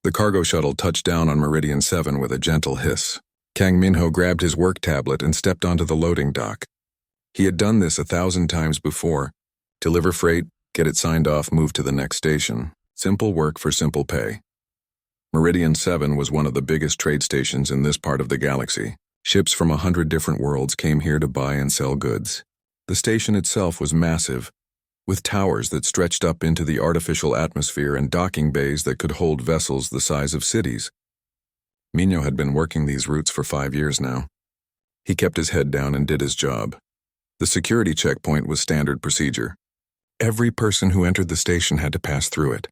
The cargo shuttle touched down on Meridian 7 with a gentle hiss. Kang Minho grabbed his work tablet and stepped onto the loading dock. He had done this 1,000 times before. Deliver freight, get it signed off, move to the next station. Simple work for simple pay. Meridian 7 was one of the biggest trade stations in this part of the galaxy. Ships from 100 different worlds came here to buy and sell goods. The station itself was massive, with towers that stretched up into the artificial atmosphere and docking bays that could hold vessels the size of cities. Minho had been working these routes for 5 years now. He kept his head down and did his job. The security checkpoint was standard procedure. Every person who entered the station had to pass through it.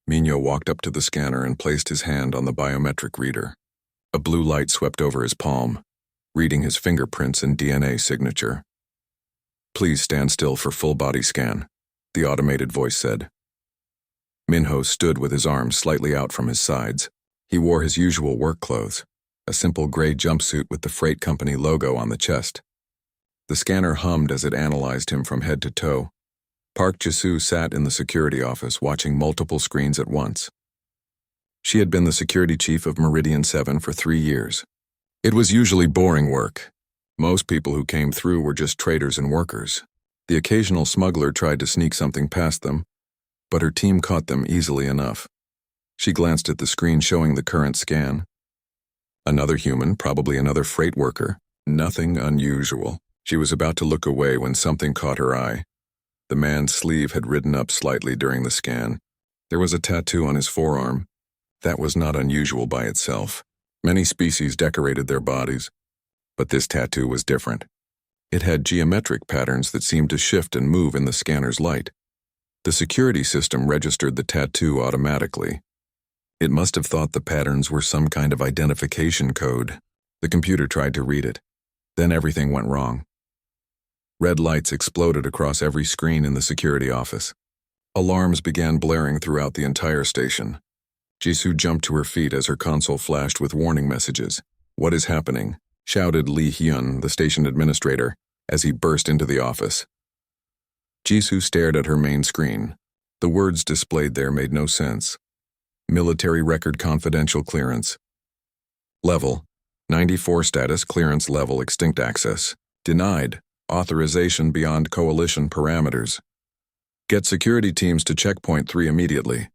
Minho walked up to the scanner and placed his hand on the biometric reader. A blue light swept over his palm, reading his fingerprints and DNA signature. "Please stand still for full body scan," the automated voice said. Minho stood with his arms slightly out from his sides. He wore his usual work clothes, a simple gray jumpsuit with the freight company logo on the chest. The scanner hummed as it analyzed him from head to toe. Park Jisoo sat in the security office watching multiple screens at once. She had been the security chief of Meridian 7 for 3 years. It was usually boring work. Most people who came through were just traders and workers. The occasional smuggler tried to sneak something past them, but her team caught them easily enough. She glanced at the screen showing the current scan. Another human, probably another freight worker. Nothing unusual. She was about to look away when something caught her eye. The man's sleeve had ridden up slightly during the scan. There was a tattoo on his forearm. That was not unusual by itself. Many species decorated their bodies, but this tattoo was different. It had geometric patterns that seemed to shift and move in the scanner's light. The security system registered the tattoo automatically. It must have thought the patterns were some kind of identification code. The computer tried to read it. Then everything went wrong. Red lights exploded across every screen in the security office. Alarms began blaring throughout the entire station. Jisoo jumped to her feet as her console flashed with warning messages. "What is happening?" shouted Lee Hyun, the station administrator, as he burst into the office. Jisoo stared at her main screen. The words displayed there made no sense. Military record confidential clearance. Level: 94 status clearance level extinct access. Denied. Authorization beyond coalition parameters. Get security teams to checkpoint 3 immediately,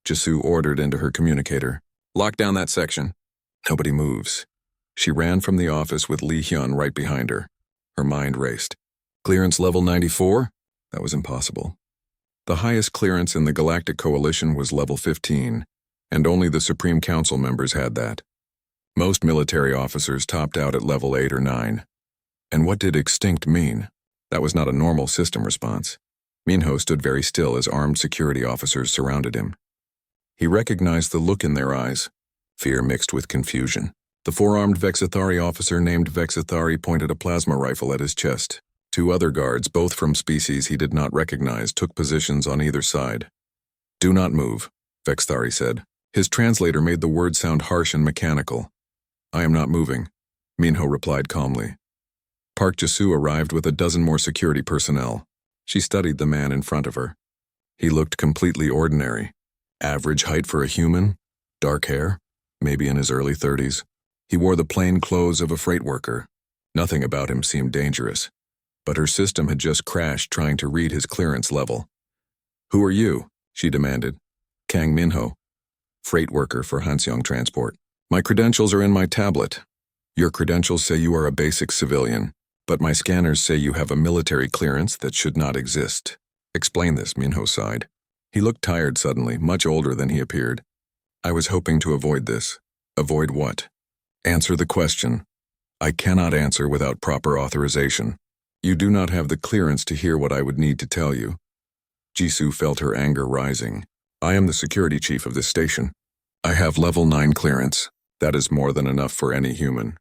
Jisoo ordered into her communicator. Lock down that section. Nobody moves. She ran from the office with Lee Hyun right behind her. Her mind raced. Clearance level 94? That was impossible. The highest clearance in the Galactic Coalition was level 15, and only the Supreme Council members had that. Most military officers topped out at level 8 or 9. And what did extinct mean? That was not a normal system response. Minho stood very still as armed security officers surrounded him. He recognized the look in their eyes, fear mixed with confusion. The 4-armed Vexithari officer named Vexithari pointed a plasma rifle at his chest. 2 other guards, both from species he did not recognize, took positions on either side. "Do not move," Vexithari said. His translator made the word sound harsh and mechanical. "I am not moving," Minho replied calmly. Park Jisoo arrived with a dozen more security personnel. She studied the man in front of her. He looked completely ordinary. Average height for a human, dark hair, maybe in his early 30s. He wore the plain clothes of a freight worker. Nothing about him seemed dangerous, but her system had just crashed trying to read his clearance level. "Who are you?" she demanded. "Kang Minho, freight worker for Hanseong Transport. My credentials are in my tablet. Your credentials say you are a basic civilian, but my scanners say you have a military clearance that should not exist." "Explain this," Minho sighed. He looked tired suddenly, much older than he appeared. "I was hoping to avoid this." "Avoid what?" "Answer the question." "I cannot answer without proper authorization. You do not have the clearance to hear what I would need to tell you." Jisoo felt her anger rising. "I am the security chief of this station. I have level 9 clearance. That is more than enough for any human.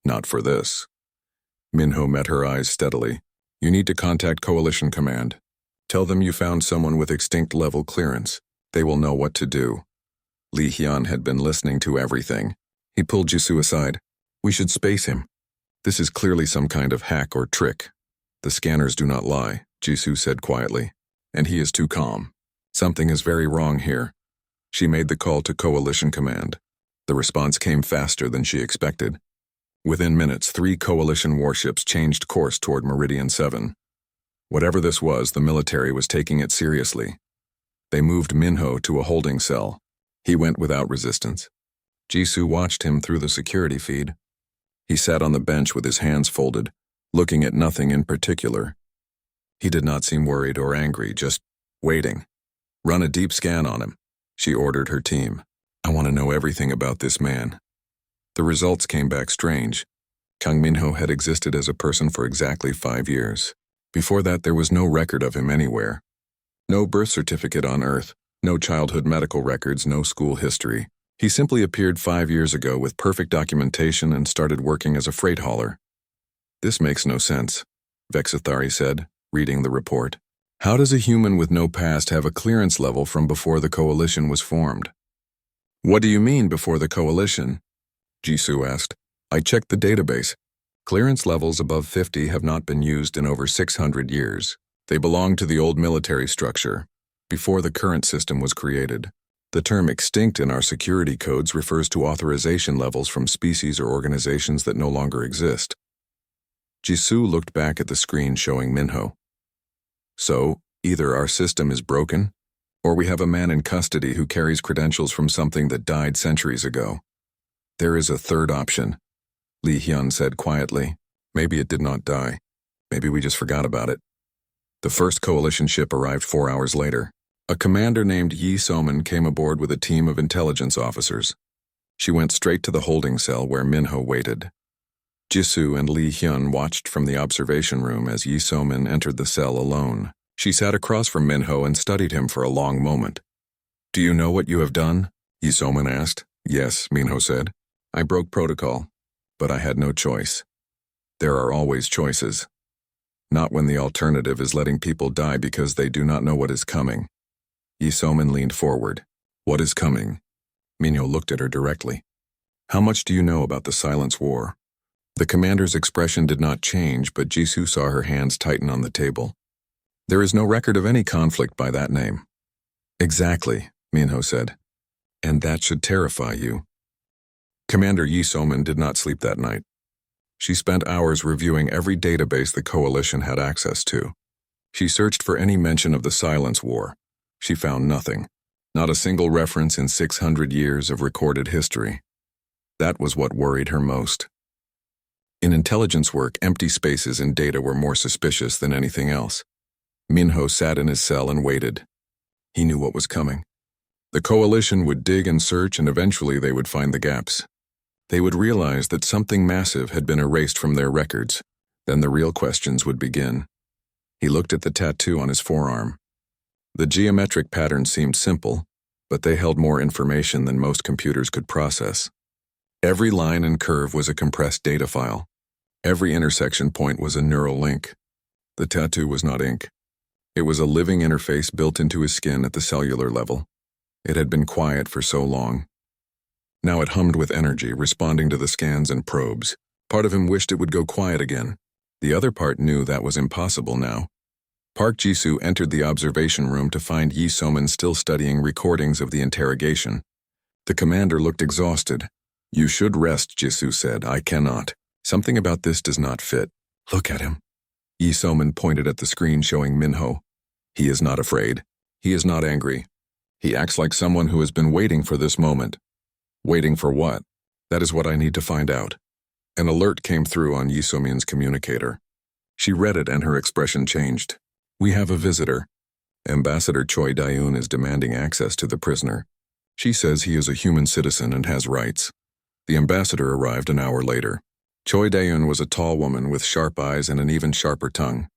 Not for this." Minho met her eyes steadily. "You need to contact Coalition Command. Tell them you found someone with extinct level clearance. They will know what to do." Lee Hyun had been listening to everything. He pulled Jisoo aside. "We should space him. This is clearly some kind of hack or trick." "The scanners do not lie," Jisoo said quietly. "And he is too calm. Something is very wrong here." She made the call to Coalition Command. The response came faster than she expected. Within minutes, 3 Coalition warships changed course toward Meridian 7. Whatever this was, the military was taking it seriously. They moved Minho to a holding cell. He went without resistance. Jisoo watched him through the security feed. He sat on the bench with his hands folded, looking at nothing in particular. He did not seem worried or angry, just waiting. "Run a deep scan on him," she ordered her team. "I want to know everything about this man." The results came back strange. Kang Minho had existed as a person for exactly 5 years. Before that, there was no record of him anywhere. No birth certificate on Earth, no childhood medical records, no school history. He simply appeared 5 years ago with perfect documentation and started working as a freight hauler. "This makes no sense," Vexathari said, reading the report. "How does a human with no past have a clearance level from before the Coalition was formed?" "What do you mean, before the Coalition?" Jisoo asked. "I checked the database. Clearance levels above 50 have not been used in over 600 years. They belong to the old military structure, before the current system was created. The term extinct in our security codes refers to authorization levels from species or organizations that no longer exist." Jisoo looked back at the screen showing Minho. "So, either our system is broken, or we have a man in custody who carries credentials from something that died centuries ago. There is a third option," Lee Hyun said quietly. "Maybe it did not die. Maybe we just forgot about it." The first Coalition ship arrived 4 hours later. A commander named Yi Soman came aboard with a team of intelligence officers. She went straight to the holding cell where Minho waited. Jisoo and Lee Hyun watched from the observation room as Yi Soman entered the cell alone. She sat across from Minho and studied him for a long moment. "Do you know what you have done?" Yi Soman asked. "Yes," Minho said. "I broke protocol, but I had no choice. There are always choices. Not when the alternative is letting people die because they do not know what is coming." Yi Soman leaned forward. "What is coming?" Minho looked at her directly. "How much do you know about the Silence War?" The commander's expression did not change, but Jisoo saw her hands tighten on the table. "There is no record of any conflict by that name." "Exactly," Minho said. "And that should terrify you." Commander Yi Soman did not sleep that night. She spent hours reviewing every database the Coalition had access to. She searched for any mention of the Silence War. She found nothing, not a single reference in 600 years of recorded history. That was what worried her most. In intelligence work, empty spaces in data were more suspicious than anything else. Minho sat in his cell and waited. He knew what was coming. The Coalition would dig and search, and eventually they would find the gaps. They would realize that something massive had been erased from their records. Then the real questions would begin. He looked at the tattoo on his forearm. The geometric patterns seemed simple, but they held more information than most computers could process. Every line and curve was a compressed data file. Every intersection point was a neural link. The tattoo was not ink. It was a living interface built into his skin at the cellular level. It had been quiet for so long. Now it hummed with energy, responding to the scans and probes. Part of him wished it would go quiet again. The other part knew that was impossible now. Park Jisoo entered the observation room to find Yi Soman still studying recordings of the interrogation. The commander looked exhausted. "You should rest," Jisoo said. "I cannot. Something about this does not fit." "Look at him." Yi Soman pointed at the screen showing Minho. "He is not afraid. He is not angry. He acts like someone who has been waiting for this moment." "Waiting for what?" "That is what I need to find out." An alert came through on Yi Somin's communicator. She read it and her expression changed. "We have a visitor. Ambassador Choi Daeun is demanding access to the prisoner. She says he is a human citizen and has rights." The ambassador arrived an hour later. Choi Daeun was a tall woman with sharp eyes and an even sharper tongue.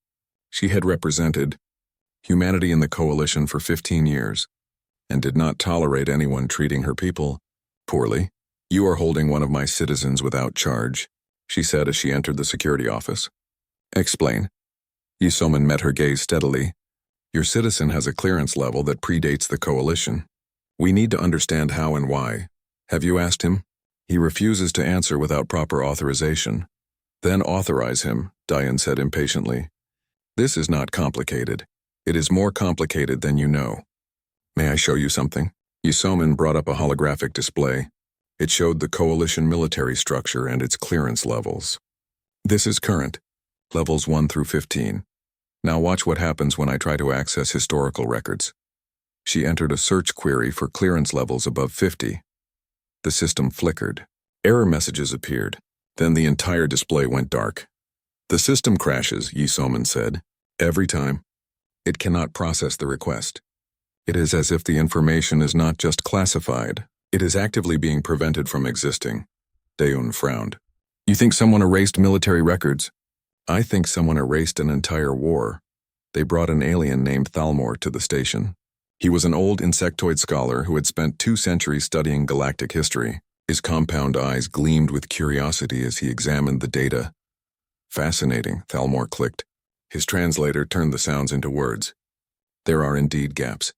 She had represented humanity in the Coalition for 15 years and did not tolerate anyone treating her people poorly. "You are holding one of my citizens without charge," she said as she entered the security office. "Explain." Yi Soman met her gaze steadily. "Your citizen has a clearance level that predates the Coalition. We need to understand how and why. Have you asked him? He refuses to answer without proper authorization." "Then authorize him," Daeun said impatiently. "This is not complicated. It is more complicated than you know. May I show you something?" Yisomin brought up a holographic display. It showed the coalition military structure and its clearance levels. This is current, levels 1 through 15. Now watch what happens when I try to access historical records. She entered a search query for clearance levels above 50. The system flickered. Error messages appeared. Then the entire display went dark. The system crashes, Yisomin said. Every time. It cannot process the request. It is as if the information is not just classified, it is actively being prevented from existing. Daeun frowned. You think someone erased military records? I think someone erased an entire war. They brought an alien named Thalmor to the station. He was an old insectoid scholar who had spent 2 centuries studying galactic history. His compound eyes gleamed with curiosity as he examined the data. Fascinating, Thalmor clicked. His translator turned the sounds into words. There are indeed gaps.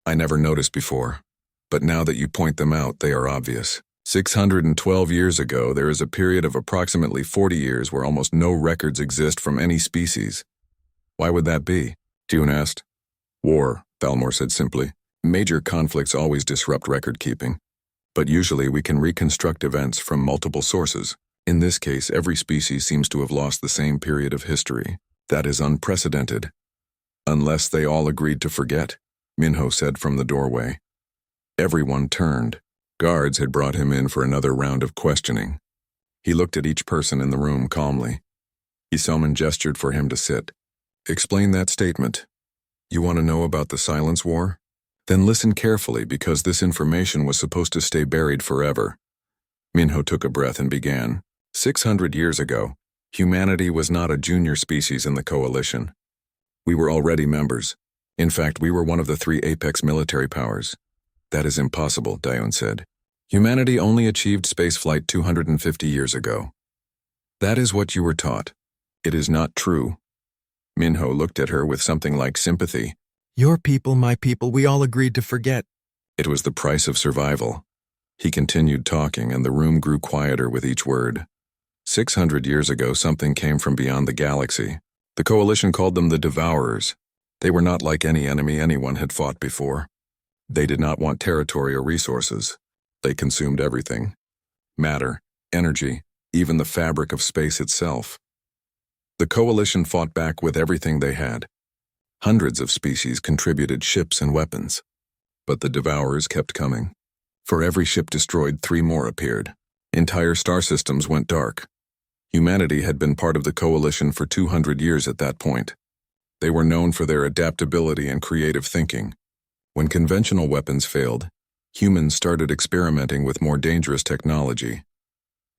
I never noticed before, but now that you point them out, they are obvious. 612 years ago, there is a period of approximately 40 years where almost no records exist from any species. Why would that be? Daeun asked. War, Thalmor said simply. Major conflicts always disrupt record keeping, but usually we can reconstruct events from multiple sources. In this case, every species seems to have lost the same period of history. That is unprecedented. Unless they all agreed to forget, Minho said from the doorway. Everyone turned. Guards had brought him in for another round of questioning. He looked at each person in the room calmly. Yisomin gestured for him to sit. Explain that statement. You want to know about the Silence War? Then listen carefully because this information was supposed to stay buried forever. Minho took a breath and began. 600 years ago, humanity was not a junior species in the coalition. We were already members. In fact, we were one of the 3 apex military powers. That is impossible, Daeun said. Humanity only achieved spaceflight 250 years ago. That is what you were taught. It is not true. Minho looked at her with something like sympathy. Your people, my people, we all agreed to forget. It was the price of survival. He continued talking, and the room grew quieter with each word. 600 years ago, something came from beyond the galaxy. The coalition called them the Devourers. They were not like any enemy anyone had fought before. They did not want territory or resources. They consumed everything. Matter, energy, even the fabric of space itself. The coalition fought back with everything they had. Hundreds of species contributed ships and weapons. But the Devourers kept coming. For every ship destroyed, 3 more appeared. Entire star systems went dark. Humanity had been part of the coalition for 200 years at that point. They were known for their adaptability and creative thinking. When conventional weapons failed, humans started experimenting with more dangerous technology.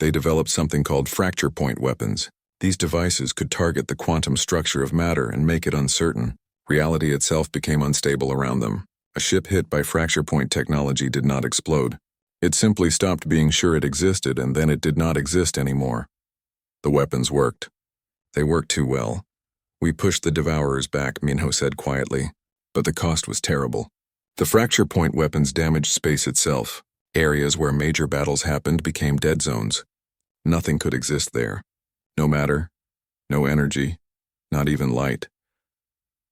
They developed something called fracture point weapons. These devices could target the quantum structure of matter and make it uncertain. Reality itself became unstable around them. A ship hit by fracture point technology did not explode. It simply stopped being sure it existed, and then it did not exist anymore. The weapons worked. They worked too well. We pushed the Devourers back, Minho said quietly, but the cost was terrible. The fracture point weapons damaged space itself. Areas where major battles happened became dead zones. Nothing could exist there. No matter, no energy, not even light.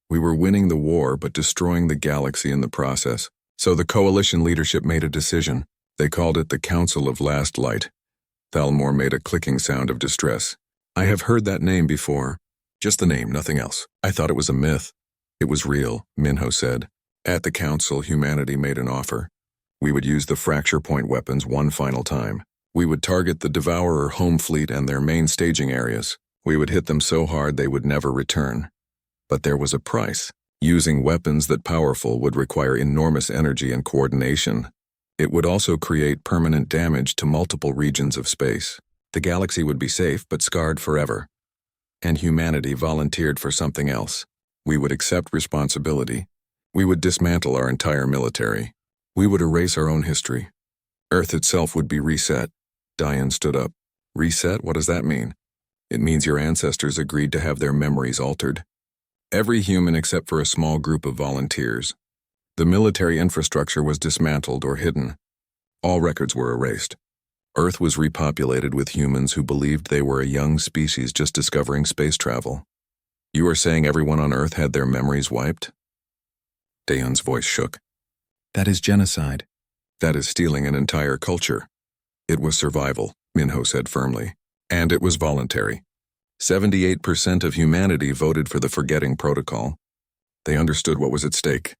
We were winning the war but destroying the galaxy in the process. So the coalition leadership made a decision. They called it the Council of Last Light. Thalmor made a clicking sound of distress. I have heard that name before. Just the name, nothing else. I thought it was a myth. It was real, Minho said. At the council, humanity made an offer. We would use the fracture point weapons one final time. We would target the Devourer home fleet and their main staging areas. We would hit them so hard they would never return. But there was a price. Using weapons that powerful would require enormous energy and coordination. It would also create permanent damage to multiple regions of space. The galaxy would be safe but scarred forever. And humanity volunteered for something else. We would accept responsibility. We would dismantle our entire military. We would erase our own history. Earth itself would be reset. Daeun stood up. Reset? What does that mean? It means your ancestors agreed to have their memories altered. Every human except for a small group of volunteers. The military infrastructure was dismantled or hidden. All records were erased. Earth was repopulated with humans who believed they were a young species just discovering space travel. You are saying everyone on Earth had their memories wiped? Daeun's voice shook. That is genocide. That is stealing an entire culture. It was survival, Minho said firmly. And it was voluntary. 78% of humanity voted for the forgetting protocol. They understood what was at stake.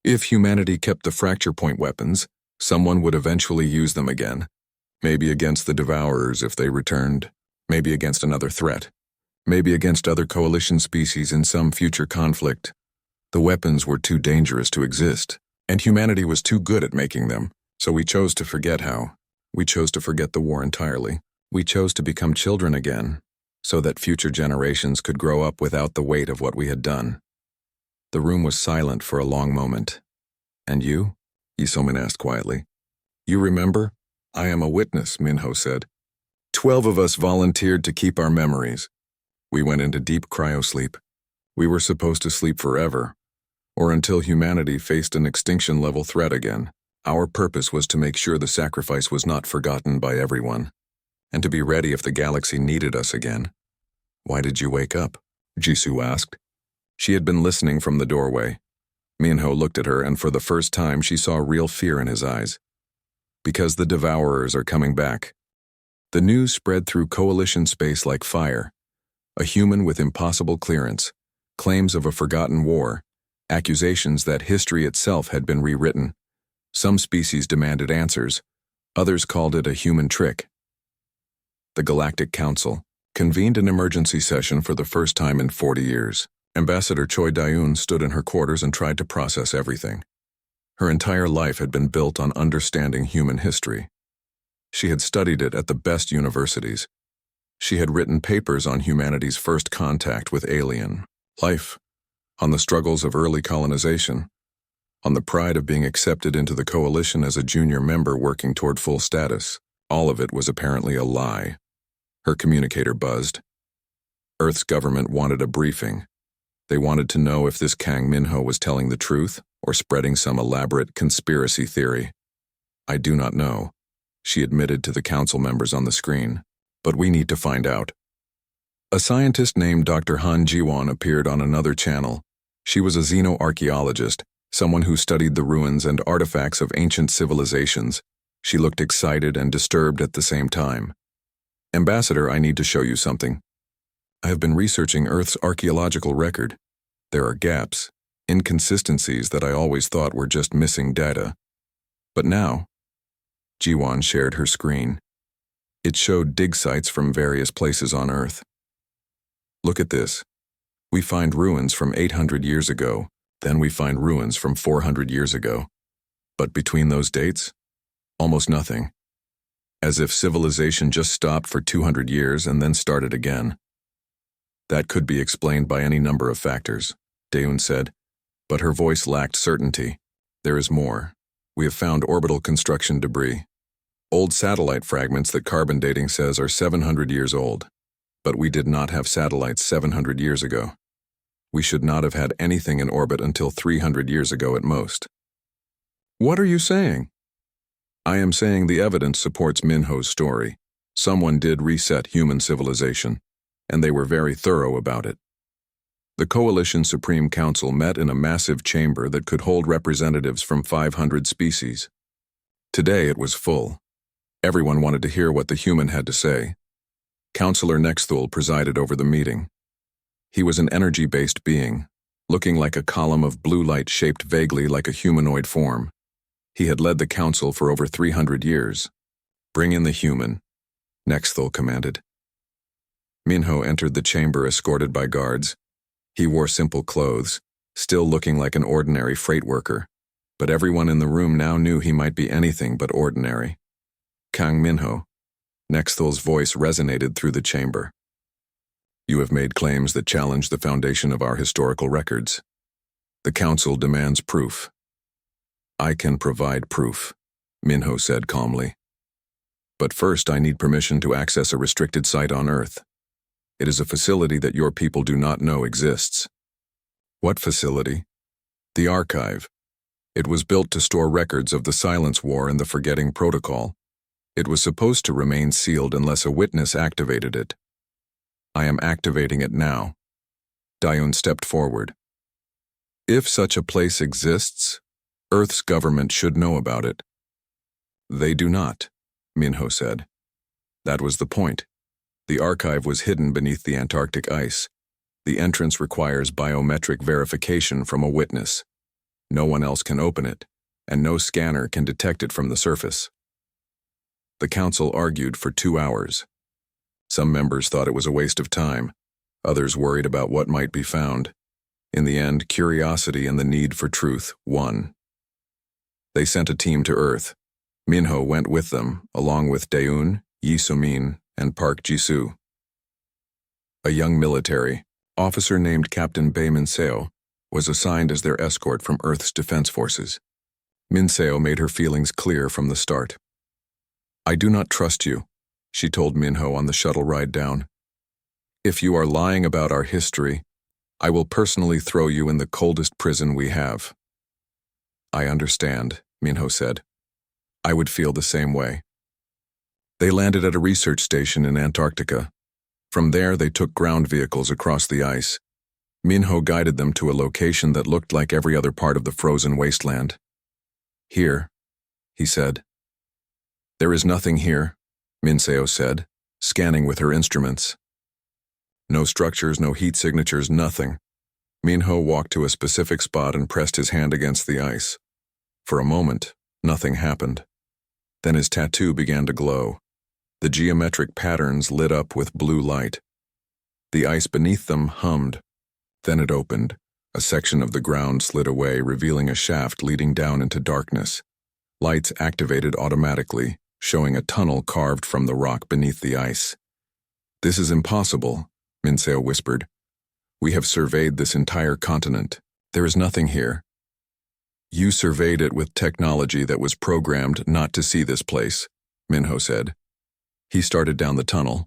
If humanity kept the fracture point weapons, someone would eventually use them again. Maybe against the Devourers if they returned. Maybe against another threat. Maybe against other coalition species in some future conflict. The weapons were too dangerous to exist, and humanity was too good at making them, so we chose to forget how. We chose to forget the war entirely. We chose to become children again, so that future generations could grow up without the weight of what we had done. The room was silent for a long moment. And you? Yisomin asked quietly. You remember? I am a witness, Minho said. 12 of us volunteered to keep our memories. We went into deep cryosleep. We were supposed to sleep forever, or until humanity faced an extinction-level threat again. Our purpose was to make sure the sacrifice was not forgotten by everyone, and to be ready if the galaxy needed us again. Why did you wake up? Jisoo asked. She had been listening from the doorway. Minho looked at her, and for the first time she saw real fear in his eyes. Because the Devourers are coming back. The news spread through coalition space like fire. A human with impossible clearance, claims of a forgotten war, accusations that history itself had been rewritten. Some species demanded answers, others called it a human trick. The Galactic Council convened an emergency session for the first time in 40 years. Ambassador Choi Dayun stood in her quarters and tried to process everything. Her entire life had been built on understanding human history. She had studied it at the best universities. She had written papers on humanity's first contact with alien life, on the struggles of early colonization, on the pride of being accepted into the coalition as a junior member working toward full status. All of it was apparently a lie. Her communicator buzzed. Earth's government wanted a briefing. They wanted to know if this Kang Minho was telling the truth or spreading some elaborate conspiracy theory. I do not know, she admitted to the council members on the screen, but we need to find out. A scientist named Dr. Han Jiwon appeared on another channel. She was a xenoarchaeologist, someone who studied the ruins and artifacts of ancient civilizations. She looked excited and disturbed at the same time. Ambassador, I need to show you something. I have been researching Earth's archaeological record. There are gaps, inconsistencies that I always thought were just missing data. But now, Jiwon shared her screen. It showed dig sites from various places on Earth. Look at this. We find ruins from 800 years ago, then we find ruins from 400 years ago. But between those dates, almost nothing. As if civilization just stopped for 200 years and then started again. That could be explained by any number of factors, Daeun said, but her voice lacked certainty. There is more. We have found orbital construction debris. Old satellite fragments that carbon dating says are 700 years old. But we did not have satellites 700 years ago. We should not have had anything in orbit until 300 years ago at most. What are you saying? I am saying the evidence supports Minho's story. Someone did reset human civilization, and they were very thorough about it. The Coalition Supreme Council met in a massive chamber that could hold representatives from 500 species. Today it was full. Everyone wanted to hear what the human had to say. Councillor Nexthul presided over the meeting. He was an energy-based being, looking like a column of blue light shaped vaguely like a humanoid form. He had led the council for over 300 years. Bring in the human, Nexthul commanded. Minho entered the chamber escorted by guards. He wore simple clothes, still looking like an ordinary freight worker, but everyone in the room now knew he might be anything but ordinary. Kang Minho. Nexthul's voice resonated through the chamber. You have made claims that challenge the foundation of our historical records. The council demands proof. I can provide proof, Minho said calmly. But first I need permission to access a restricted site on Earth. It is a facility that your people do not know exists. What facility? The archive. It was built to store records of the Silence War and the Forgetting Protocol. It was supposed to remain sealed unless a witness activated it. I am activating it now. Dayun stepped forward. If such a place exists, Earth's government should know about it. They do not, Minho said. That was the point. The archive was hidden beneath the Antarctic ice. The entrance requires biometric verification from a witness. No one else can open it, and no scanner can detect it from the surface. The council argued for 2 hours. Some members thought it was a waste of time. Others worried about what might be found. In the end, curiosity and the need for truth won. They sent a team to Earth. Minho went with them, along with Daeun, Yi So-min, and Park Ji-soo. A young military officer named Captain Bae Min-seo was assigned as their escort from Earth's defense forces. Min-seo made her feelings clear from the start. I do not trust you, she told Minho on the shuttle ride down. If you are lying about our history, I will personally throw you in the coldest prison we have. I understand, Minho said. I would feel the same way. They landed at a research station in Antarctica. From there, they took ground vehicles across the ice. Minho guided them to a location that looked like every other part of the frozen wasteland. Here, he said. There is nothing here, Min-seo said, scanning with her instruments. No structures, no heat signatures, nothing. Minho walked to a specific spot and pressed his hand against the ice. For a moment, nothing happened. Then his tattoo began to glow. The geometric patterns lit up with blue light. The ice beneath them hummed. Then it opened. A section of the ground slid away, revealing a shaft leading down into darkness. Lights activated automatically, showing a tunnel carved from the rock beneath the ice. This is impossible, Min-seo whispered. We have surveyed this entire continent. There is nothing here. You surveyed it with technology that was programmed not to see this place, Minho said. He started down the tunnel.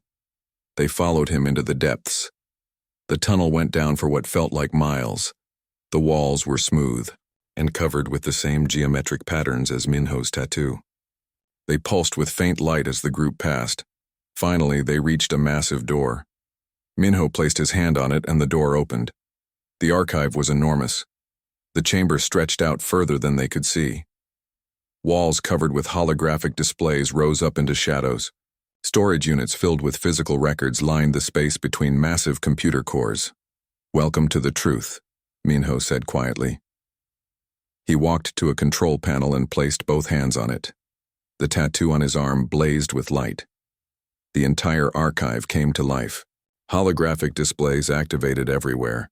They followed him into the depths. The tunnel went down for what felt like miles. The walls were smooth and covered with the same geometric patterns as Minho's tattoo. They pulsed with faint light as the group passed. Finally, they reached a massive door. Minho placed his hand on it and the door opened. The archive was enormous. The chamber stretched out further than they could see. Walls covered with holographic displays rose up into shadows. Storage units filled with physical records lined the space between massive computer cores. Welcome to the truth, Minho said quietly. He walked to a control panel and placed both hands on it. The tattoo on his arm blazed with light. The entire archive came to life. Holographic displays activated everywhere.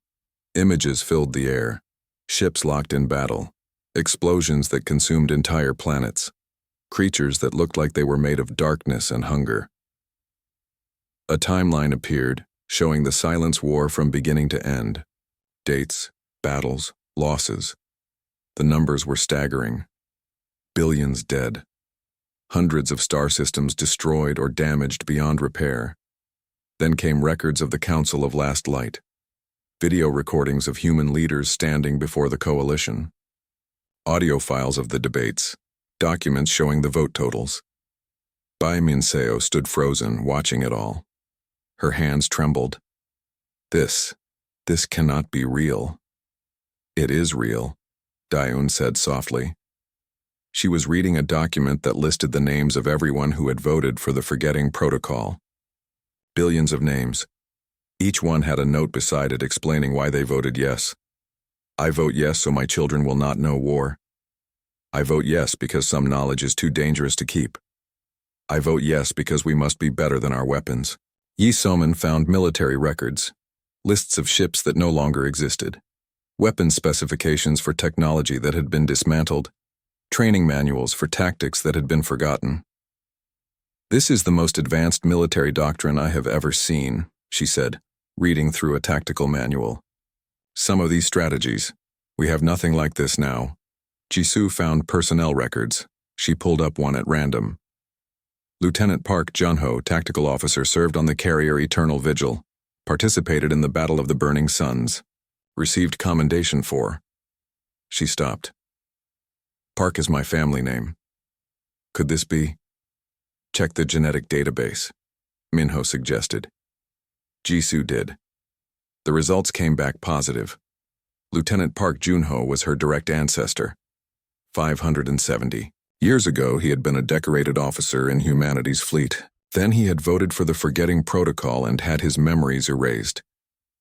Images filled the air. Ships locked in battle. Explosions that consumed entire planets. Creatures that looked like they were made of darkness and hunger. A timeline appeared, showing the Silence War from beginning to end. Dates, battles, losses. The numbers were staggering. Billions dead. Hundreds of star systems destroyed or damaged beyond repair. Then came records of the Council of Last Light. Video recordings of human leaders standing before the coalition. Audio files of the debates. Documents showing the vote totals. Bae Min-seo stood frozen, watching it all. Her hands trembled. This cannot be real. It is real, Daeun said softly. She was reading a document that listed the names of everyone who had voted for the Forgetting Protocol. Billions of names. Each one had a note beside it explaining why they voted yes. I vote yes so my children will not know war. I vote yes because some knowledge is too dangerous to keep. I vote yes because we must be better than our weapons. Yi So-min found military records, lists of ships that no longer existed, weapons specifications for technology that had been dismantled, training manuals for tactics that had been forgotten. This is the most advanced military doctrine I have ever seen, she said, reading through a tactical manual. Some of these strategies, we have nothing like this now. Ji-soo found personnel records. She pulled up one at random. Lieutenant Park Jun-ho, tactical officer, served on the carrier Eternal Vigil, participated in the Battle of the Burning Suns, received commendation for. She stopped. Park is my family name. Could this be? Check the genetic database, Minho suggested. Ji-soo did. The results came back positive. Lieutenant Park Jun-ho was her direct ancestor. 570. Years ago, he had been a decorated officer in humanity's fleet. Then he had voted for the forgetting protocol and had his memories erased.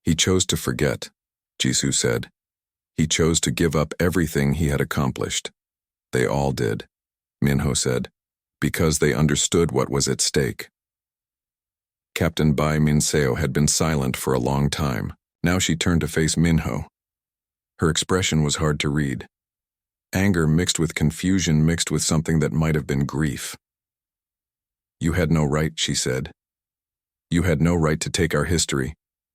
He chose to forget, Jisoo said. He chose to give up everything he had accomplished. They all did, Minho said, because they understood what was at stake. Captain Bai Minseo had been silent for a long time. Now she turned to face Minho. Her expression was hard to read. Anger mixed with confusion mixed with something that might have been grief. You had no right, she said. You had no right to take our history,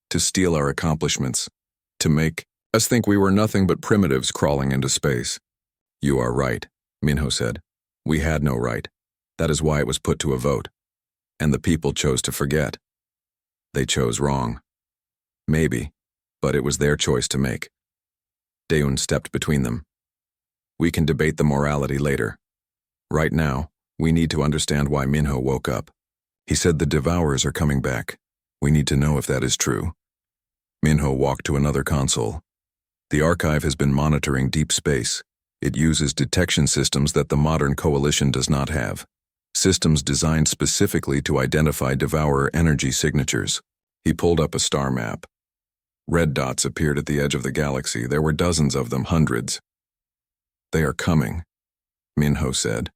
to steal our accomplishments, to make us think we were nothing but primitives crawling into space. You are right, Minho said. We had no right. That is why it was put to a vote. And the people chose to forget. They chose wrong. Maybe, but it was their choice to make. Daeun stepped between them. We can debate the morality later. Right now, we need to understand why Minho woke up. He said the Devourers are coming back. We need to know if that is true. Minho walked to another console. The archive has been monitoring deep space. It uses detection systems that the modern coalition does not have. Systems designed specifically to identify Devourer energy signatures. He pulled up a star map. Red dots appeared at the edge of the galaxy. There were dozens of them, hundreds. They are coming, Minho said.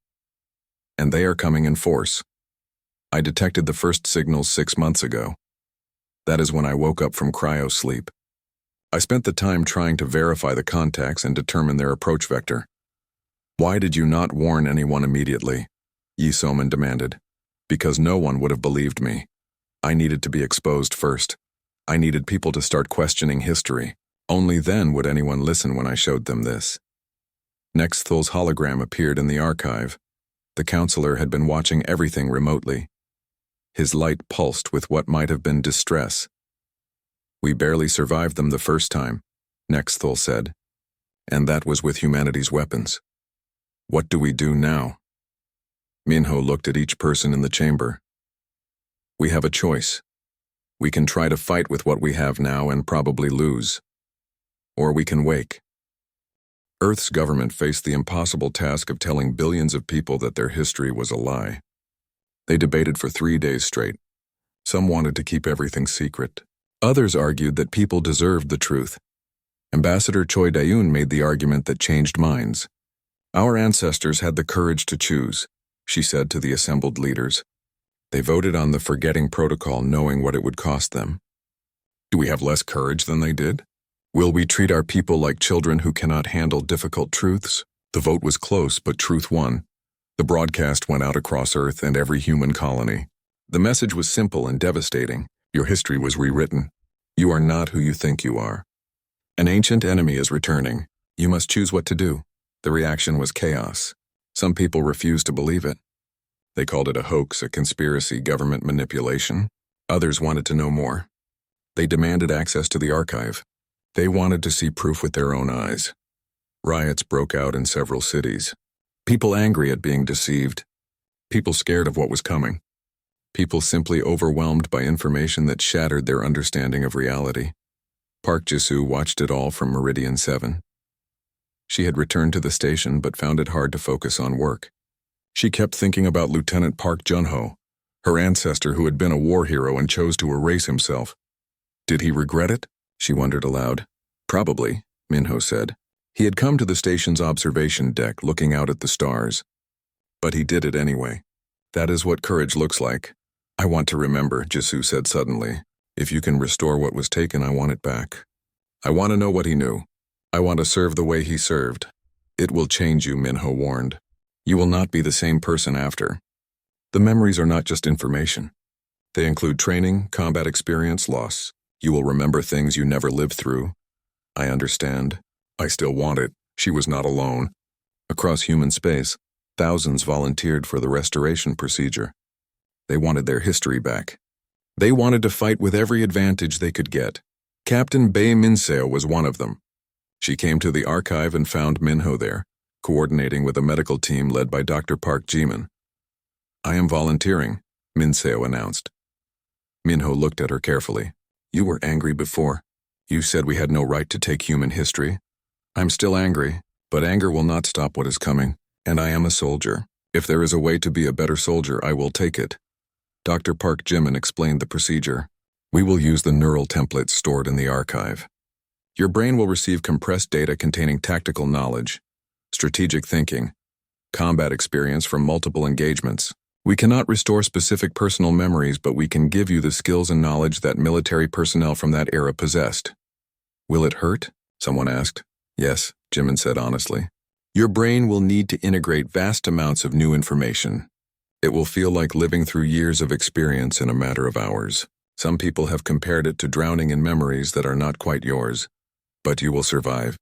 And they are coming in force. I detected the first signals 6 months ago. That is when I woke up from cryo-sleep. I spent the time trying to verify the contacts and determine their approach vector. Why did you not warn anyone immediately? Yi Soman demanded. Because no one would have believed me. I needed to be exposed first. I needed people to start questioning history. Only then would anyone listen when I showed them this. Nexthl's hologram appeared in the archive. The counselor had been watching everything remotely. His light pulsed with what might have been distress. We barely survived them the first time, Nexthl said. And that was with humanity's weapons. What do we do now? Minho looked at each person in the chamber. We have a choice. We can try to fight with what we have now and probably lose. Or we can wake. Earth's government faced the impossible task of telling billions of people that their history was a lie. They debated for 3 days straight. Some wanted to keep everything secret. Others argued that people deserved the truth. Ambassador Choi Daeun made the argument that changed minds. Our ancestors had the courage to choose, she said to the assembled leaders. They voted on the forgetting protocol knowing what it would cost them. Do we have less courage than they did? Will we treat our people like children who cannot handle difficult truths? The vote was close, but truth won. The broadcast went out across Earth and every human colony. The message was simple and devastating. Your history was rewritten. You are not who you think you are. An ancient enemy is returning. You must choose what to do. The reaction was chaos. Some people refused to believe it. They called it a hoax, a conspiracy, government manipulation. Others wanted to know more. They demanded access to the archive. They wanted to see proof with their own eyes. Riots broke out in several cities. People angry at being deceived. People scared of what was coming. People simply overwhelmed by information that shattered their understanding of reality. Park Jisoo watched it all from Meridian 7. She had returned to the station but found it hard to focus on work. She kept thinking about Lieutenant Park Junho, her ancestor who had been a war hero and chose to erase himself. Did he regret it? She wondered aloud. Probably, Minho said. He had come to the station's observation deck looking out at the stars. But he did it anyway. That is what courage looks like. I want to remember, Jisoo said suddenly. If you can restore what was taken, I want it back. I want to know what he knew. I want to serve the way he served. It will change you, Minho warned. You will not be the same person after. The memories are not just information. They include training, combat experience, loss. You will remember things you never lived through. I understand. I still want it. She was not alone. Across human space, thousands volunteered for the restoration procedure. They wanted their history back. They wanted to fight with every advantage they could get. Captain Bae Minseo was one of them. She came to the archive and found Minho there, coordinating with a medical team led by Dr. Park Jimin. I am volunteering, Minseo announced. Minho looked at her carefully. You were angry before. You said we had no right to take human history. I'm still angry, but anger will not stop what is coming. And I am a soldier. If there is a way to be a better soldier, I will take it. Dr. Park Jimin explained the procedure. We will use the neural templates stored in the archive. Your brain will receive compressed data containing tactical knowledge, strategic thinking, combat experience from multiple engagements. We cannot restore specific personal memories, but we can give you the skills and knowledge that military personnel from that era possessed. Will it hurt? Someone asked. Yes, Jimin said honestly. Your brain will need to integrate vast amounts of new information. It will feel like living through years of experience in a matter of hours. Some people have compared it to drowning in memories that are not quite yours. But you will survive,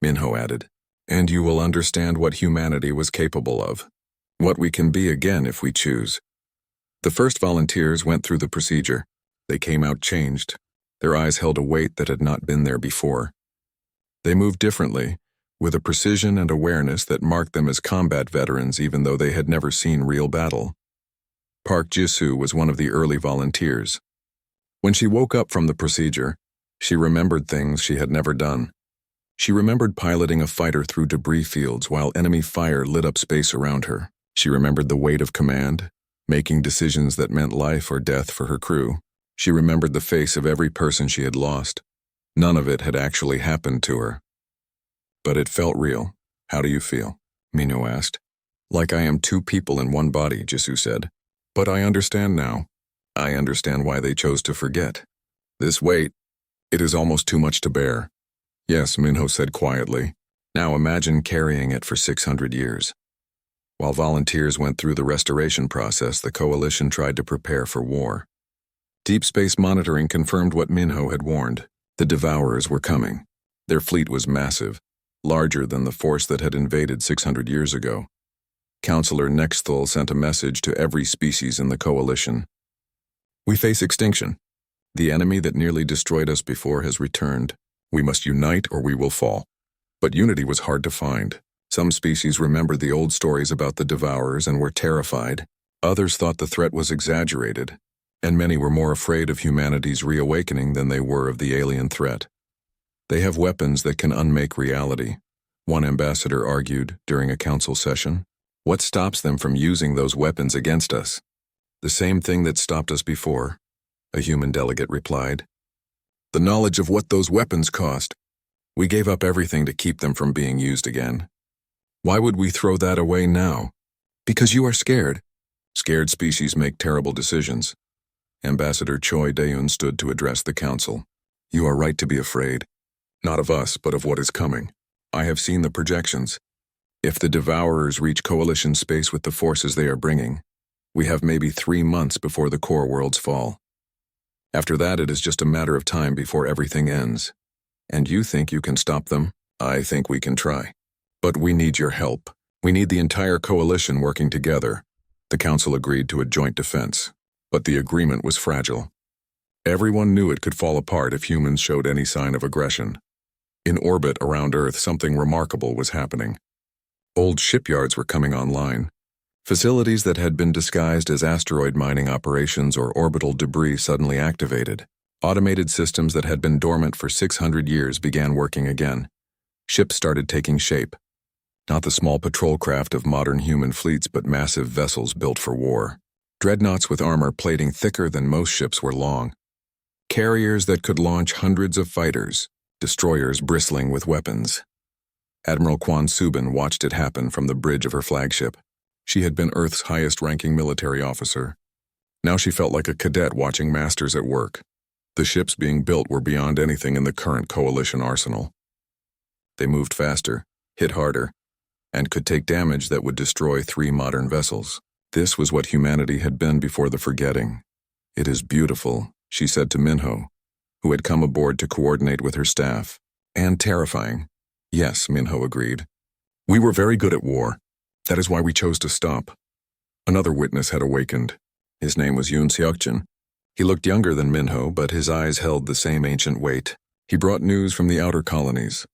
Minho added. And you will understand what humanity was capable of. What we can be again if we choose. The first volunteers went through the procedure. They came out changed. Their eyes held a weight that had not been there before. They moved differently, with a precision and awareness that marked them as combat veterans even though they had never seen real battle. Park Jisoo was one of the early volunteers. When she woke up from the procedure, she remembered things she had never done. She remembered piloting a fighter through debris fields while enemy fire lit up space around her. She remembered the weight of command, making decisions that meant life or death for her crew. She remembered the face of every person she had lost. None of it had actually happened to her. But it felt real. How do you feel? Minho asked. Like I am two people in one body, Jisoo said. But I understand now. I understand why they chose to forget. This weight, it is almost too much to bear. Yes, Minho said quietly. Now imagine carrying it for 600 years. While volunteers went through the restoration process, the coalition tried to prepare for war. Deep space monitoring confirmed what Minho had warned. The Devourers were coming. Their fleet was massive, larger than the force that had invaded 600 years ago. Counselor Nexthul sent a message to every species in the coalition. We face extinction. The enemy that nearly destroyed us before has returned. We must unite or we will fall. But unity was hard to find. Some species remembered the old stories about the Devourers and were terrified. Others thought the threat was exaggerated, and many were more afraid of humanity's reawakening than they were of the alien threat. They have weapons that can unmake reality, one ambassador argued during a council session. What stops them from using those weapons against us? The same thing that stopped us before, a human delegate replied. The knowledge of what those weapons cost. We gave up everything to keep them from being used again. Why would we throw that away now? Because you are scared. Scared species make terrible decisions. Ambassador Choi Daeun stood to address the council. You are right to be afraid. Not of us, but of what is coming. I have seen the projections. If the Devourers reach coalition space with the forces they are bringing, we have maybe 3 months before the core worlds fall. After that, it is just a matter of time before everything ends. And you think you can stop them? I think we can try. But we need your help. We need the entire coalition working together. The council agreed to a joint defense, but the agreement was fragile. Everyone knew it could fall apart if humans showed any sign of aggression. In orbit around Earth, something remarkable was happening. Old shipyards were coming online. Facilities that had been disguised as asteroid mining operations or orbital debris suddenly activated. Automated systems that had been dormant for 600 years began working again. Ships started taking shape. Not the small patrol craft of modern human fleets, but massive vessels built for war. Dreadnoughts with armor plating thicker than most ships were long. Carriers that could launch hundreds of fighters. Destroyers bristling with weapons. Admiral Kwon Subin watched it happen from the bridge of her flagship. She had been Earth's highest-ranking military officer. Now she felt like a cadet watching masters at work. The ships being built were beyond anything in the current coalition arsenal. They moved faster, hit harder, and could take damage that would destroy 3 modern vessels. This was what humanity had been before the forgetting. It is beautiful, she said to Minho, who had come aboard to coordinate with her staff. And terrifying. Yes, Minho agreed. We were very good at war. That is why we chose to stop. Another witness had awakened. His name was Yoon Seokjin. He looked younger than Minho, but his eyes held the same ancient weight. He brought news from the outer colonies.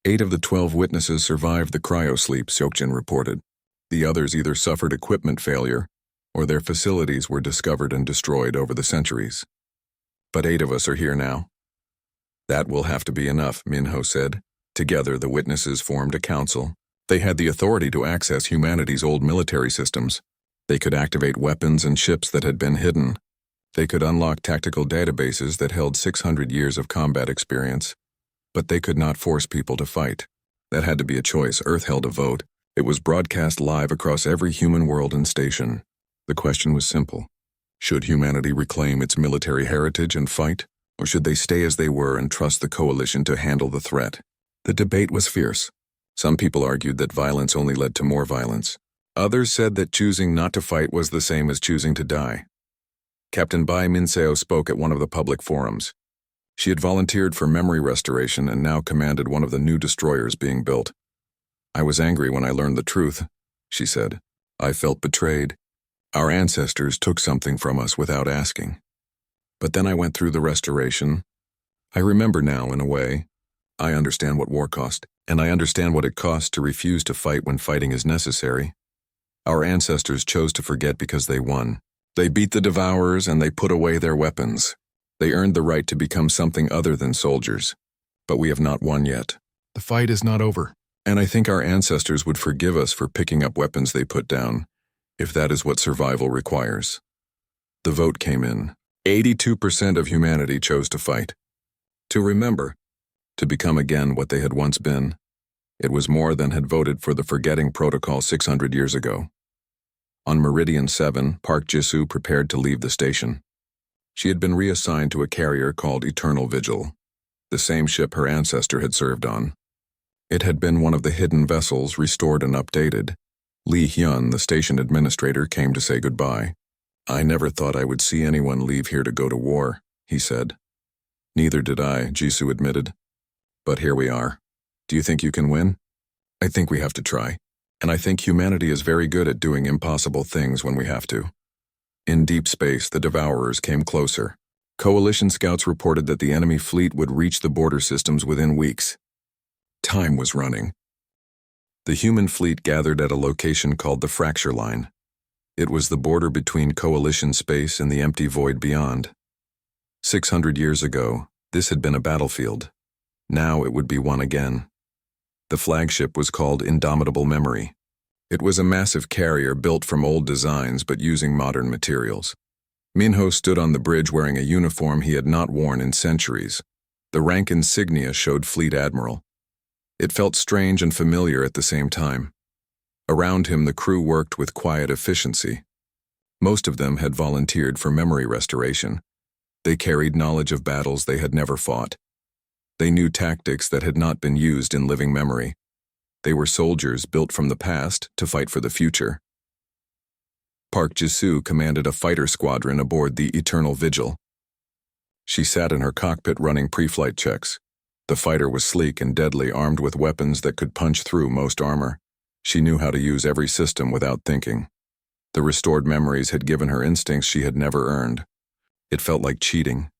8 of the 12 witnesses survived the cryosleep, Seokjin reported. The others either suffered equipment failure, or their facilities were discovered and destroyed over the centuries. But 8 of us are here now. That will have to be enough, Minho said. Together, the witnesses formed a council. They had the authority to access humanity's old military systems. They could activate weapons and ships that had been hidden. They could unlock tactical databases that held 600 years of combat experience. But they could not force people to fight. That had to be a choice. Earth held a vote. It was broadcast live across every human world and station. The question was simple. Should humanity reclaim its military heritage and fight? Or should they stay as they were and trust the coalition to handle the threat? The debate was fierce. Some people argued that violence only led to more violence. Others said that choosing not to fight was the same as choosing to die. Captain Bai Minseo spoke at one of the public forums. She had volunteered for memory restoration and now commanded one of the new destroyers being built. "I was angry when I learned the truth," she said. "I felt betrayed. Our ancestors took something from us without asking. But then I went through the restoration. I remember now, in a way. I understand what war cost, and I understand what it costs to refuse to fight when fighting is necessary. Our ancestors chose to forget because they won. They beat the Devourers and they put away their weapons. They earned the right to become something other than soldiers. But we have not won yet. The fight is not over. And I think our ancestors would forgive us for picking up weapons they put down, if that is what survival requires." The vote came in. 82% of humanity chose to fight. To remember, to become again what they had once been. It was more than had voted for the forgetting protocol 600 years ago. On Meridian 7, Park Jisoo prepared to leave the station. She had been reassigned to a carrier called Eternal Vigil, the same ship her ancestor had served on. It had been one of the hidden vessels restored and updated. Lee Hyun, the station administrator, came to say goodbye. "I never thought I would see anyone leave here to go to war," he said. "Neither did I," Jisoo admitted. "But here we are. Do you think you can win?" "I think we have to try. And I think humanity is very good at doing impossible things when we have to." In deep space, the Devourers came closer. Coalition scouts reported that the enemy fleet would reach the border systems within weeks. Time was running. The human fleet gathered at a location called the Fracture Line. It was the border between Coalition space and the empty void beyond. 600 years ago, this had been a battlefield. Now it would be one again. The flagship was called Indomitable Memory. It was a massive carrier built from old designs but using modern materials. Minho stood on the bridge wearing a uniform he had not worn in centuries. The rank insignia showed Fleet Admiral. It felt strange and familiar at the same time. Around him, the crew worked with quiet efficiency. Most of them had volunteered for memory restoration. They carried knowledge of battles they had never fought. They knew tactics that had not been used in living memory. They were soldiers built from the past to fight for the future. Park Jisoo commanded a fighter squadron aboard the Eternal Vigil. She sat in her cockpit running pre-flight checks. The fighter was sleek and deadly, armed with weapons that could punch through most armor. She knew how to use every system without thinking. The restored memories had given her instincts she had never earned. It felt like cheating,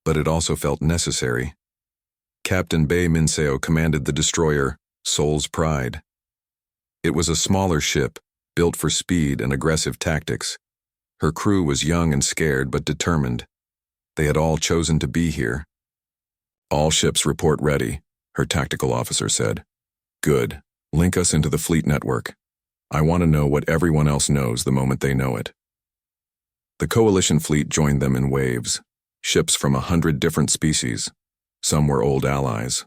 but it also felt necessary. Captain Bae Minseo commanded the destroyer, Soul's Pride. It was a smaller ship, built for speed and aggressive tactics. Her crew was young and scared but determined. They had all chosen to be here. "All ships report ready," her tactical officer said. "Good. Link us into the fleet network. I want to know what everyone else knows the moment they know it." The Coalition fleet joined them in waves, ships from 100 different species. Some were old allies.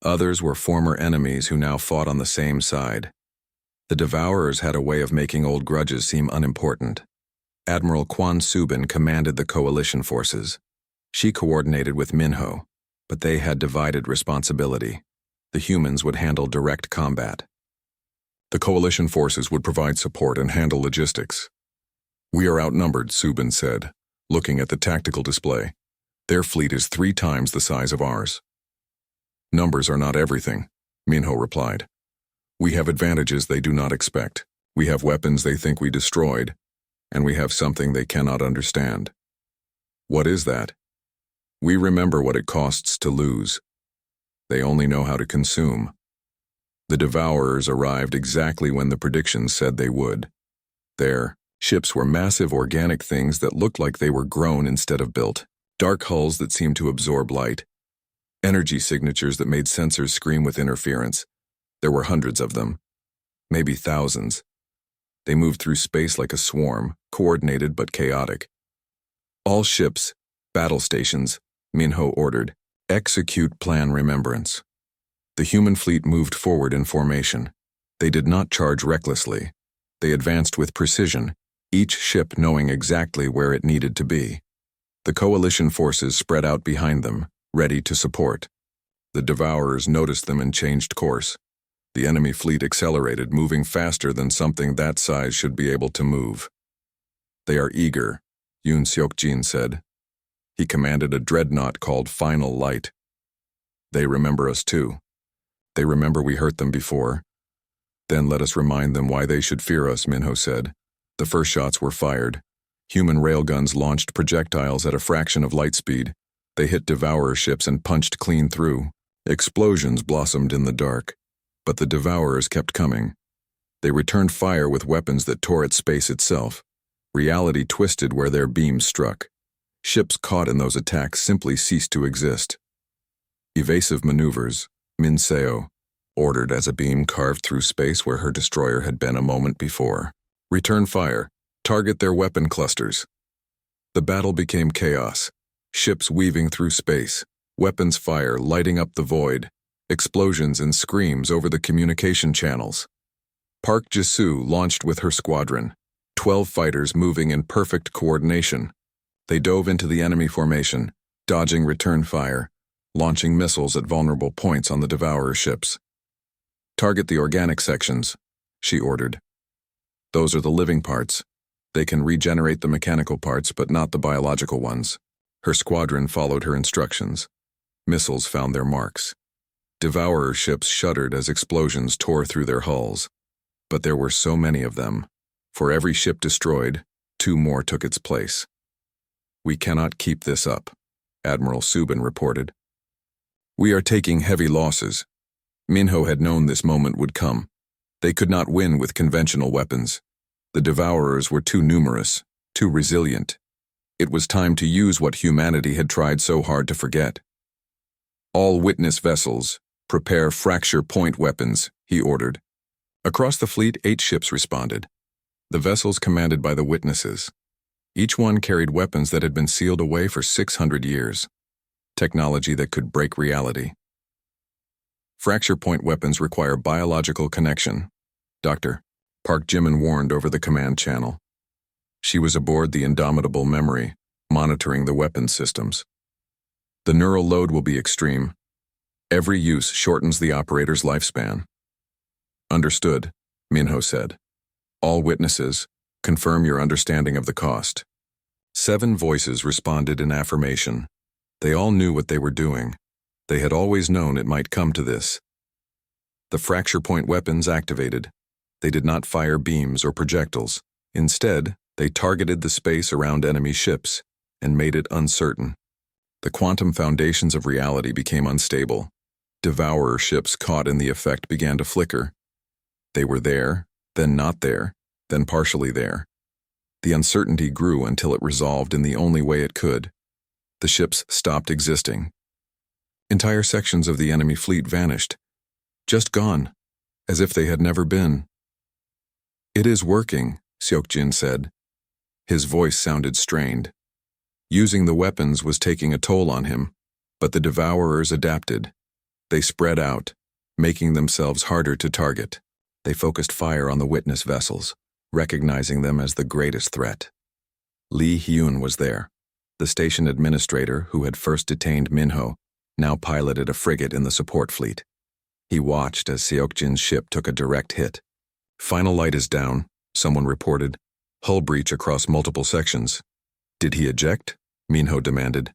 Others were former enemies who now fought on the same side. The Devourers had a way of making old grudges seem unimportant. Admiral Kwon Subin commanded the Coalition forces. She coordinated with Minho, but they had divided responsibility. The humans would handle direct combat. The Coalition forces would provide support and handle logistics. "We are outnumbered," Subin said, looking at the tactical display. "Their fleet is 3 times the size of ours." "Numbers are not everything," Minho replied. "We have advantages they do not expect. We have weapons they think we destroyed, and we have something they cannot understand." "What is that?" "We remember what it costs to lose. They only know how to consume." The Devourers arrived exactly when the predictions said they would. Their ships were massive organic things that looked like they were grown instead of built. Dark hulls that seemed to absorb light. Energy signatures that made sensors scream with interference. There were hundreds of them. maybe thousands. They moved through space like a swarm, coordinated but chaotic. All ships, battle stations, Minho ordered, execute plan remembrance. The human fleet moved forward in formation. They did not charge recklessly. They advanced with precision, each ship knowing exactly where it needed to be. The coalition forces spread out behind them, ready to support. The Devourers noticed them and changed course. The enemy fleet accelerated, moving faster than something that size should be able to move. They are eager, Yoon Seok-jin said. He commanded a dreadnought called Final Light. They remember us too. They remember we hurt them before. Then let us remind them why they should fear us, Minho said. The first shots were fired. Human railguns launched projectiles at a fraction of light speed. They hit Devourer ships and punched clean through. Explosions blossomed in the dark. But the Devourers kept coming. They returned fire with weapons that tore at space itself. Reality twisted where their beams struck. Ships caught in those attacks simply ceased to exist. Evasive maneuvers, Min Seo ordered as a beam carved through space where her destroyer had been a moment before. Return fire. Target their weapon clusters. The battle became chaos. Ships weaving through space. Weapons fire lighting up the void. Explosions and screams over the communication channels. Park Ji-soo launched with her squadron. 12 fighters moving in perfect coordination. They dove into the enemy formation, dodging return fire, launching missiles at vulnerable points on the Devourer ships. Target the organic sections, she ordered. Those are the living parts. They can regenerate the mechanical parts, but not the biological ones. Her squadron followed her instructions. Missiles found their marks. Devourer ships shuddered as explosions tore through their hulls. But there were so many of them. For every ship destroyed, 2 more took its place. We cannot keep this up, Admiral Subin reported. We are taking heavy losses. Minho had known this moment would come. They could not win with conventional weapons. The Devourers were too numerous, too resilient. It was time to use what humanity had tried so hard to forget. All witness vessels, prepare fracture point weapons, he ordered. Across the fleet, 8 ships responded. The vessels commanded by the witnesses. Each one carried weapons that had been sealed away for 600 years. Technology that could break reality. Fracture point weapons require biological connection. Dr. Park Jimin warned over the command channel. She was aboard the indomitable memory, monitoring the weapons systems. The neural load will be extreme. Every use shortens the operator's lifespan. Understood, Minho said. All witnesses, confirm your understanding of the cost. 7 voices responded in affirmation. They all knew what they were doing. They had always known it might come to this. The fracture point weapons activated. They did not fire beams or projectiles. Instead, they targeted the space around enemy ships and made it uncertain. The quantum foundations of reality became unstable. Devourer ships caught in the effect began to flicker. They were there, then not there, then partially there. The uncertainty grew until it resolved in the only way it could. The ships stopped existing. Entire sections of the enemy fleet vanished. Just gone, as if they had never been. It is working, Seok-jin said. His voice sounded strained. Using the weapons was taking a toll on him, but the Devourers adapted. They spread out, making themselves harder to target. They focused fire on the witness vessels, recognizing them as the greatest threat. Lee Hyun was there. The station administrator who had first detained Minho now piloted a frigate in the support fleet. He watched as Seok-jin's ship took a direct hit. Final light is down, someone reported. Hull breach across multiple sections. Did he eject? Minho demanded.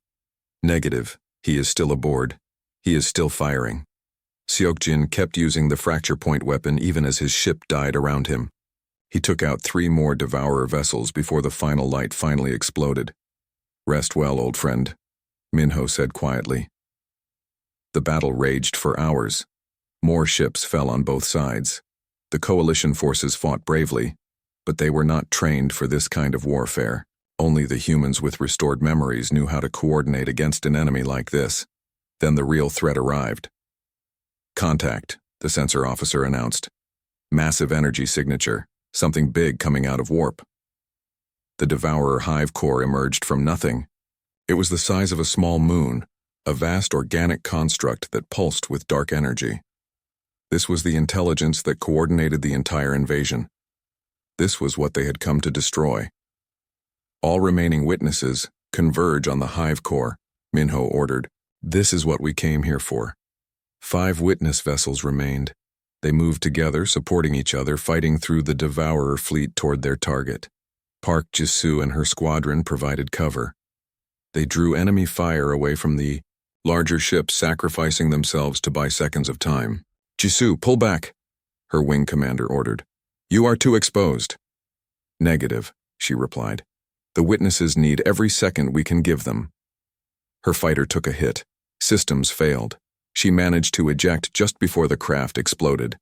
Negative. He is still aboard. He is still firing. Seok-jin kept using the fracture point weapon even as his ship died around him. He took out 3 more Devourer vessels before the final light finally exploded. Rest well, old friend, Minho said quietly. The battle raged for hours. More ships fell on both sides. The coalition forces fought bravely, but they were not trained for this kind of warfare. Only the humans with restored memories knew how to coordinate against an enemy like this. Then the real threat arrived. Contact, the sensor officer announced. Massive energy signature, something big coming out of warp. The Devourer hive core emerged from nothing. It was the size of a small moon, a vast organic construct that pulsed with dark energy. This was the intelligence that coordinated the entire invasion. This was what they had come to destroy. All remaining witnesses converge on the hive core, Minho ordered. This is what we came here for. 5 witness vessels remained. They moved together, supporting each other, fighting through the Devourer fleet toward their target. Park Jisoo and her squadron provided cover. They drew enemy fire away from the larger ships, sacrificing themselves to buy seconds of time. Jisoo, pull back, her wing commander ordered. You are too exposed. Negative, she replied. The witnesses need every second we can give them. Her fighter took a hit. Systems failed. She managed to eject just before the craft exploded.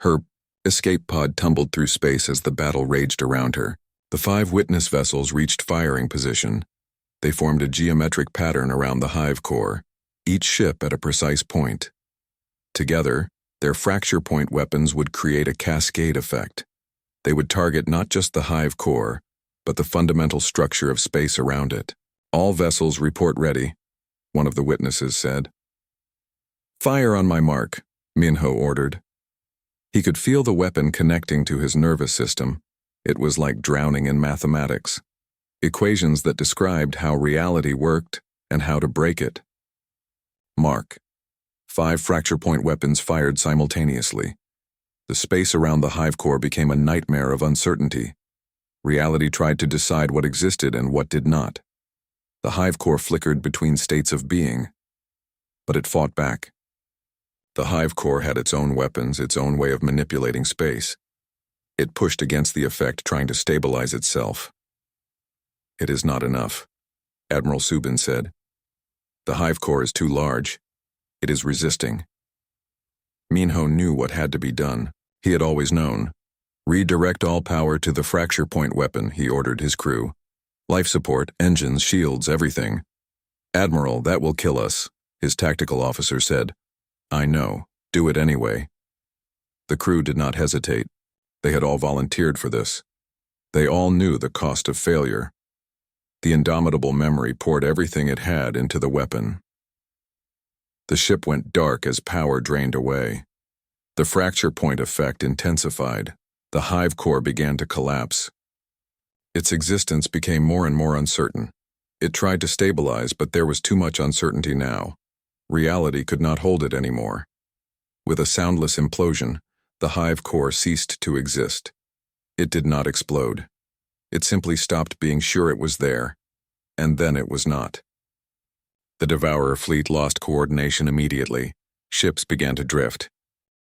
Her escape pod tumbled through space as the battle raged around her. The 5 witness vessels reached firing position. They formed a geometric pattern around the hive core, each ship at a precise point. Together, their fracture point weapons would create a cascade effect. They would target not just the hive core, but the fundamental structure of space around it. All vessels report ready, one of the witnesses said. Fire on my mark, Minho ordered. He could feel the weapon connecting to his nervous system. It was like drowning in mathematics. Equations that described how reality worked and how to break it. Mark. 5 fracture point weapons fired simultaneously. The space around the hive core became a nightmare of uncertainty. Reality tried to decide what existed and what did not. The hive core flickered between states of being, but it fought back. The hive core had its own weapons, its own way of manipulating space. It pushed against the effect, trying to stabilize itself. It is not enough, Admiral Subin said. The hive core is too large. It is resisting. Minho knew what had to be done. He had always known. Redirect all power to the fracture point weapon, he ordered his crew. Life support, engines, shields, everything. Admiral, that will kill us, his tactical officer said. I know. Do it anyway. The crew did not hesitate. They had all volunteered for this. They all knew the cost of failure. The indomitable memory poured everything it had into the weapon. The ship went dark as power drained away. The fracture point effect intensified. The hive core began to collapse. Its existence became more and more uncertain. It tried to stabilize, but there was too much uncertainty now. Reality could not hold it anymore. With a soundless implosion, the hive core ceased to exist. It did not explode. It simply stopped being sure it was there, and then it was not. The Devourer fleet lost coordination immediately. Ships began to drift.